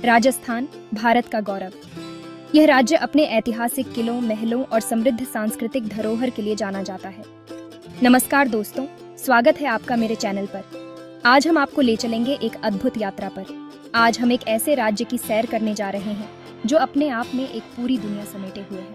राजस्थान भारत का गौरव। यह राज्य अपने ऐतिहासिक किलों, महलों और समृद्ध सांस्कृतिक धरोहर के लिए जाना जाता है। नमस्कार दोस्तों, स्वागत है आपका मेरे चैनल पर। आज हम आपको ले चलेंगे एक अद्भुत यात्रा पर। आज हम एक ऐसे राज्य की सैर करने जा रहे हैं जो अपने आप में एक पूरी दुनिया समेटे हुए है,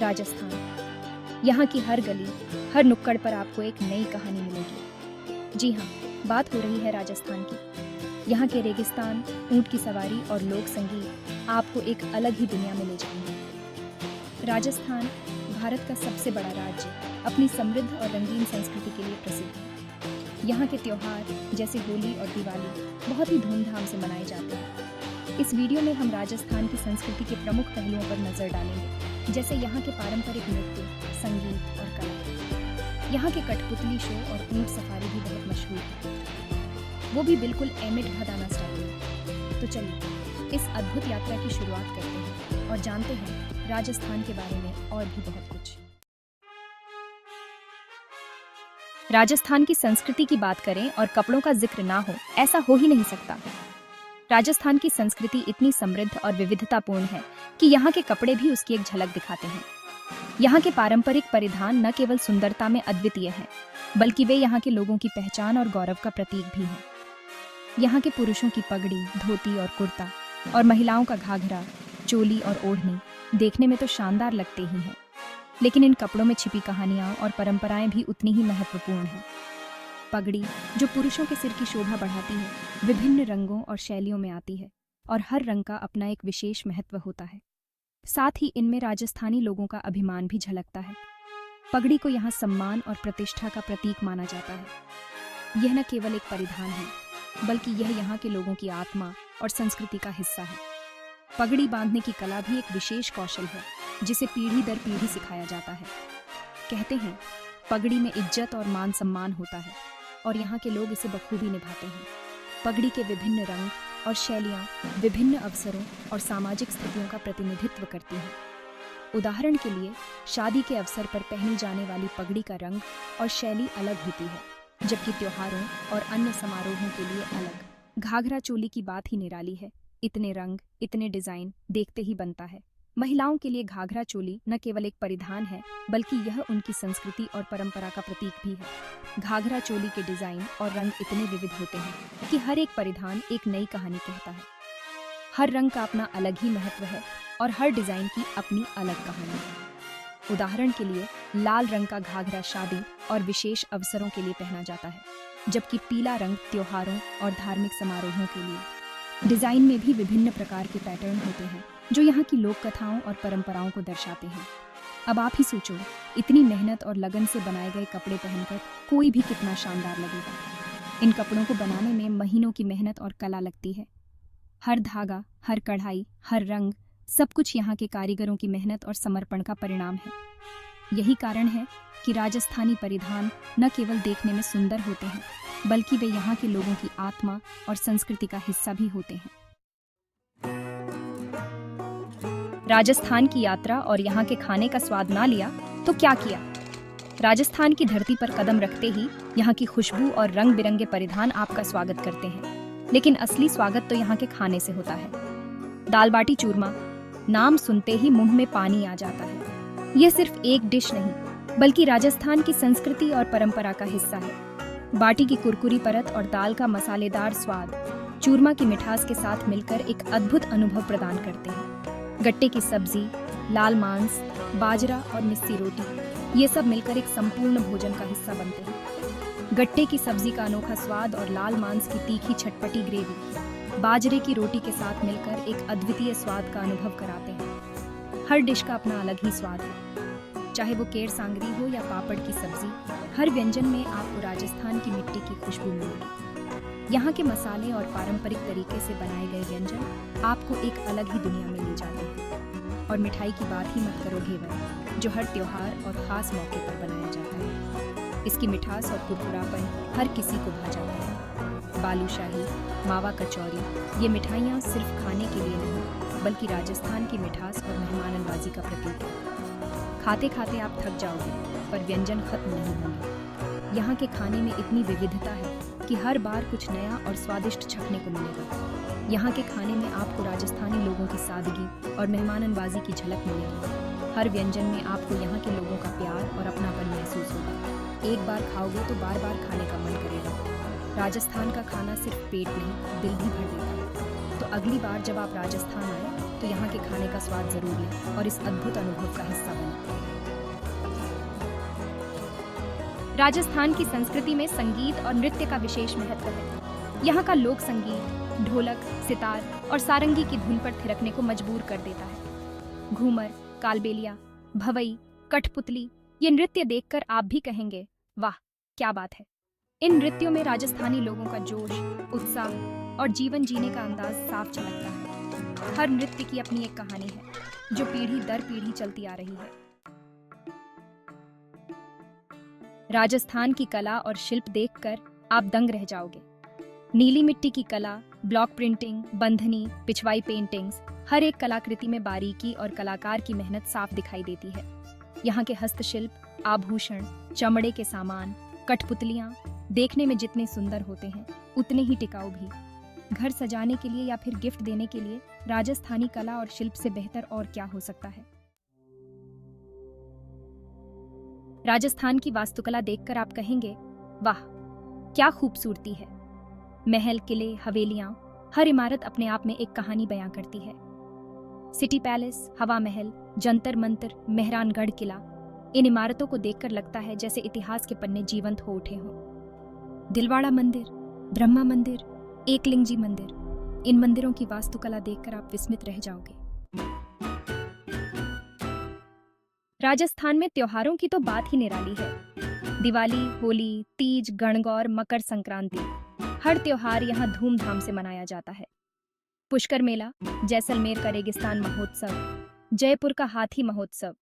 राजस्थान। यहाँ की हर गली, हर नुक्कड़ पर आपको एक नई कहानी मिलेगी। जी हाँ, बात हो रही है राजस्थान की। यहाँ के रेगिस्तान, ऊंट की सवारी और लोक संगीत आपको एक अलग ही दुनिया में ले जाएंगे। राजस्थान भारत का सबसे बड़ा राज्य अपनी समृद्ध और रंगीन संस्कृति के लिए प्रसिद्ध है। यहाँ के त्योहार जैसे होली और दिवाली बहुत ही धूमधाम से मनाए जाते हैं। इस वीडियो में हम राजस्थान की संस्कृति के प्रमुख पहलुओं पर नजर डालेंगे, जैसे यहाँ के पारंपरिक नृत्य, संगीत और कला। यहाँ के कठपुतली शो और ऊंट सफारी भी बहुत मशहूर है, वो भी बिल्कुल एमिट भदाना स्टाइल में। तो चलिए इस अद्भुत यात्रा की शुरुआत करते हैं और जानते हैं राजस्थान के बारे में और भी बहुत कुछ। राजस्थान की संस्कृति की बात करें और कपड़ों का जिक्र ना हो, ऐसा हो ही नहीं सकता। राजस्थान की संस्कृति इतनी समृद्ध और विविधतापूर्ण है कि यहाँ के कपड़े भी उसकी एक झलक दिखाते हैं। यहाँ के पारंपरिक परिधान न केवल सुंदरता में अद्वितीय हैं, बल्कि वे यहाँ के लोगों की पहचान और गौरव का प्रतीक भी हैं। यहाँ के पुरुषों की पगड़ी, धोती और कुर्ता और महिलाओं का घाघरा, चोली और ओढ़नी देखने में तो शानदार लगते ही हैं, लेकिन इन कपड़ों में छिपी कहानियां और परंपराएं भी उतनी ही महत्वपूर्ण हैं। पगड़ी, जो पुरुषों के सिर की शोभा बढ़ाती है, विभिन्न रंगों और शैलियों में आती है और हर रंग का अपना एक विशेष महत्व होता है। साथ ही इनमें राजस्थानी लोगों का अभिमान भी झलकता है। पगड़ी को यहाँ सम्मान और प्रतिष्ठा का प्रतीक माना जाता है। यह न केवल एक परिधान है, बल्कि यह यहाँ के लोगों की आत्मा और संस्कृति का हिस्सा है। पगड़ी बांधने की कला भी एक विशेष कौशल है, जिसे पीढ़ी दर पीढ़ी सिखाया जाता है। कहते हैं पगड़ी में इज्जत और मान सम्मान होता है और यहाँ के लोग इसे बखूबी निभाते हैं। पगड़ी के विभिन्न रंग और शैलियाँ विभिन्न अवसरों और सामाजिक स्थितियों का प्रतिनिधित्व करती हैं। उदाहरण के लिए शादी के अवसर पर पहनी जाने वाली पगड़ी का रंग और शैली अलग होती है, जबकि त्योहारों और अन्य समारोहों के लिए अलग। घाघरा चोली की बात ही निराली है। इतने रंग, इतने डिजाइन देखते ही बनता है। महिलाओं के लिए घाघरा चोली न केवल एक परिधान है, बल्कि यह उनकी संस्कृति और परंपरा का प्रतीक भी है। घाघरा चोली के डिजाइन और रंग इतने विविध होते हैं कि हर एक परिधान एक नई कहानी कहता है। हर रंग का अपना अलग ही महत्व है और हर डिजाइन की अपनी अलग कहानी है। उदाहरण के लिए लाल रंग का घाघरा शादी और विशेष अवसरों के लिए पहना जाता है, जबकि पीला रंग त्योहारों और धार्मिक समारोहों के लिए। डिजाइन में भी विभिन्न प्रकार के पैटर्न होते हैं जो यहाँ की लोक कथाओं और परंपराओं को दर्शाते हैं। अब आप ही सोचो, इतनी मेहनत और लगन से बनाए गए कपड़े पहनकर कोई भी कितना शानदार लगेगा। इन कपड़ों को बनाने में महीनों की मेहनत और कला लगती है। हर धागा, हर कढ़ाई, हर रंग, सब कुछ यहाँ के कारीगरों की मेहनत और समर्पण का परिणाम है। यही कारण है कि राजस्थानी परिधान न केवल देखने में सुंदर होते हैं, बल्कि वे यहाँ के लोगों की आत्मा और संस्कृति का हिस्सा भी होते हैं। राजस्थान की यात्रा और यहाँ के खाने का स्वाद ना लिया तो क्या किया। राजस्थान की धरती पर कदम रखते ही यहाँ की खुशबू और रंग बिरंगे परिधान आपका स्वागत करते हैं, लेकिन असली स्वागत तो यहाँ के खाने से होता है। दाल बाटी चूरमा, नाम सुनते ही मुंह में पानी आ जाता है। यह सिर्फ एक डिश नहीं, बल्कि राजस्थान की संस्कृति और परंपरा का हिस्सा है। बाटी की कुरकुरी परत और दाल का मसालेदार स्वाद चूरमा की मिठास के साथ मिलकर एक अद्भुत अनुभव प्रदान करते हैं। गट्टे की सब्जी, लाल मांस, बाजरा और मिस्सी रोटी, ये सब मिलकर एक संपूर्ण भोजन का हिस्सा बनते हैं। गट्टे की सब्जी का अनोखा स्वाद और लाल मांस की तीखी चटपटी ग्रेवी बाजरे की रोटी के साथ मिलकर एक अद्वितीय स्वाद का अनुभव कराते हैं। हर डिश का अपना अलग ही स्वाद है, चाहे वो केर सांगरी हो या पापड़ की सब्जी। हर व्यंजन में आपको राजस्थान की मिट्टी की खुशबू मिलेगी। यहाँ के मसाले और पारंपरिक तरीके से बनाए गए व्यंजन आपको एक अलग ही दुनिया में ले जाते हैं। और मिठाई की बात ही मत करो घेवर, जो हर त्योहार और खास मौके पर बनाया जाता है। इसकी मिठास और कुरकुरापन हर किसी को भा जाता है। बालूशाही, मावा कचौरी, ये मिठाइयाँ सिर्फ खाने के लिए नहीं, बल्कि राजस्थान की मिठास और मेहमान नवाजी का प्रतीक है। खाते खाते आप थक जाओगे, पर व्यंजन खत्म नहीं होंगे। यहाँ के खाने में इतनी विविधता है कि हर बार कुछ नया और स्वादिष्ट चखने को मिलेगा। यहाँ के खाने में आपको राजस्थानी लोगों की सादगी और मेहमाननवाजी की झलक मिलेगी। हर व्यंजन में आपको यहाँ के लोगों का प्यार और अपनापन महसूस होगा। एक बार खाओगे तो बार बार खाने का मन करेगा। राजस्थान का खाना सिर्फ पेट नहीं, दिल भी भर देता है। तो अगली बार जब आप राजस्थान आए तो यहाँ के खाने का स्वाद जरूर लें और इस अद्भुत अनुभव का हिस्सा बनें। राजस्थान की संस्कृति में संगीत और नृत्य का विशेष महत्व है। यहाँ का लोक संगीत ढोलक, सितार और सारंगी की धुन पर थिरकने को मजबूर कर देता है। घूमर, कालबेलिया, भवई, कठपुतली, ये नृत्य देखकर आप भी कहेंगे, वाह क्या बात है। इन नृत्यों में राजस्थानी लोगों का जोश, उत्साह और जीवन जीने का अंदाज साफ झलकता है। हर नृत्य की अपनी एक कहानी है जो पीढ़ी दर पीढ़ी चलती आ रही है। राजस्थान की कला और शिल्प देखकर आप दंग रह जाओगे। नीली मिट्टी की कला, ब्लॉक प्रिंटिंग, बंधनी, पिछवाई पेंटिंग्स, हर एक कलाकृति में बारीकी और कलाकार की मेहनत साफ दिखाई देती है। यहाँ के हस्तशिल्प, आभूषण, चमड़े के सामान, कठपुतलियाँ देखने में जितने सुंदर होते हैं उतने ही टिकाऊ भी। घर सजाने के लिए या फिर गिफ्ट देने के लिए राजस्थानी कला और शिल्प से बेहतर और क्या हो सकता है। राजस्थान की वास्तुकला देखकर आप कहेंगे, वाह क्या खूबसूरती है। महल, किले, हवेलियां, हर इमारत अपने आप में एक कहानी बयां करती है। सिटी पैलेस, हवा महल, जंतर मंतर, मेहरानगढ़ किला, इन इमारतों को देखकर लगता है जैसे इतिहास के पन्ने जीवंत हो उठे हों। दिलवाड़ा मंदिर, ब्रह्मा मंदिर, एकलिंगजी मंदिर, इन मंदिरों की वास्तुकला देखकर आप विस्मित रह जाओगे। राजस्थान में त्योहारों की तो बात ही निराली है। दिवाली, होली, तीज, गणगौर, मकर संक्रांति, हर त्योहार यहाँ धूमधाम से मनाया जाता है। पुष्कर मेला, जैसलमेर का रेगिस्तान महोत्सव, जयपुर का हाथी महोत्सव,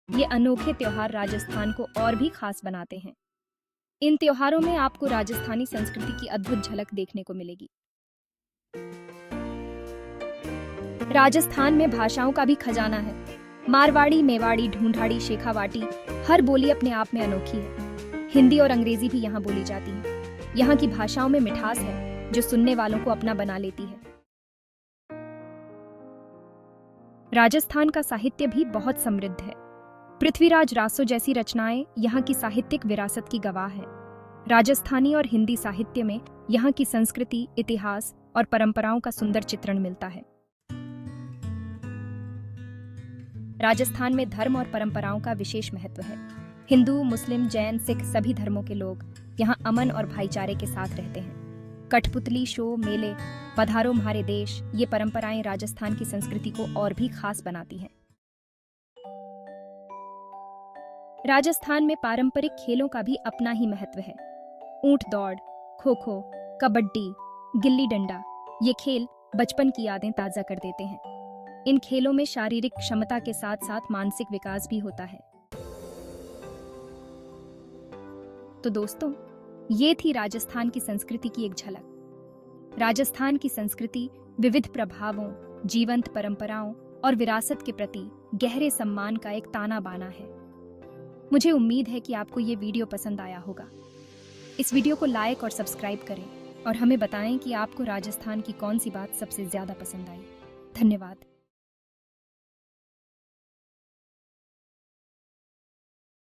ये अनोखे त्योहार राजस्थान को और भी खास बनाते हैं। इन त्योहारों में आपको राजस्थानी संस्कृति की अद्भुत झलक देखने को मिलेगी। राजस्थान में भाषाओं का भी खजाना है। मारवाड़ी, मेवाड़ी, ढूंढाड़ी, शेखावाटी, हर बोली अपने आप में अनोखी है। हिंदी और अंग्रेजी भी यहाँ बोली जाती है। यहाँ की भाषाओं में मिठास है जो सुनने वालों को अपना बना लेती है। राजस्थान का साहित्य भी बहुत समृद्ध है। पृथ्वीराज रासो जैसी रचनाएं यहाँ की साहित्यिक विरासत की गवाह है। राजस्थानी और हिंदी साहित्य में यहाँ की संस्कृति, इतिहास और परंपराओं का सुंदर चित्रण मिलता है। राजस्थान में धर्म और परंपराओं का विशेष महत्व है। हिंदू, मुस्लिम, जैन, सिख सभी धर्मों के लोग यहाँ अमन और भाईचारे के साथ रहते हैं। कठपुतली शो, मेले, पधारो म्हारे देश, ये परंपराएं राजस्थान की संस्कृति को और भी खास बनाती हैं। राजस्थान में पारंपरिक खेलों का भी अपना ही महत्व है। ऊंट दौड़, खो खो, कबड्डी, गिल्ली डंडा, ये खेल बचपन की यादें ताजा कर देते हैं। इन खेलों में शारीरिक क्षमता के साथ साथ मानसिक विकास भी होता है। तो दोस्तों, ये थी राजस्थान की संस्कृति की एक झलक। राजस्थान की संस्कृति विविध प्रभावों, जीवंत परंपराओं और विरासत के प्रति गहरे सम्मान का एक ताना बाना है। मुझे उम्मीद है कि आपको ये वीडियो पसंद आया होगा। इस वीडियो को लाइक और सब्सक्राइब करें और हमें बताएं कि आपको राजस्थान की कौन सी बात सबसे ज्यादा पसंद आई। धन्यवाद।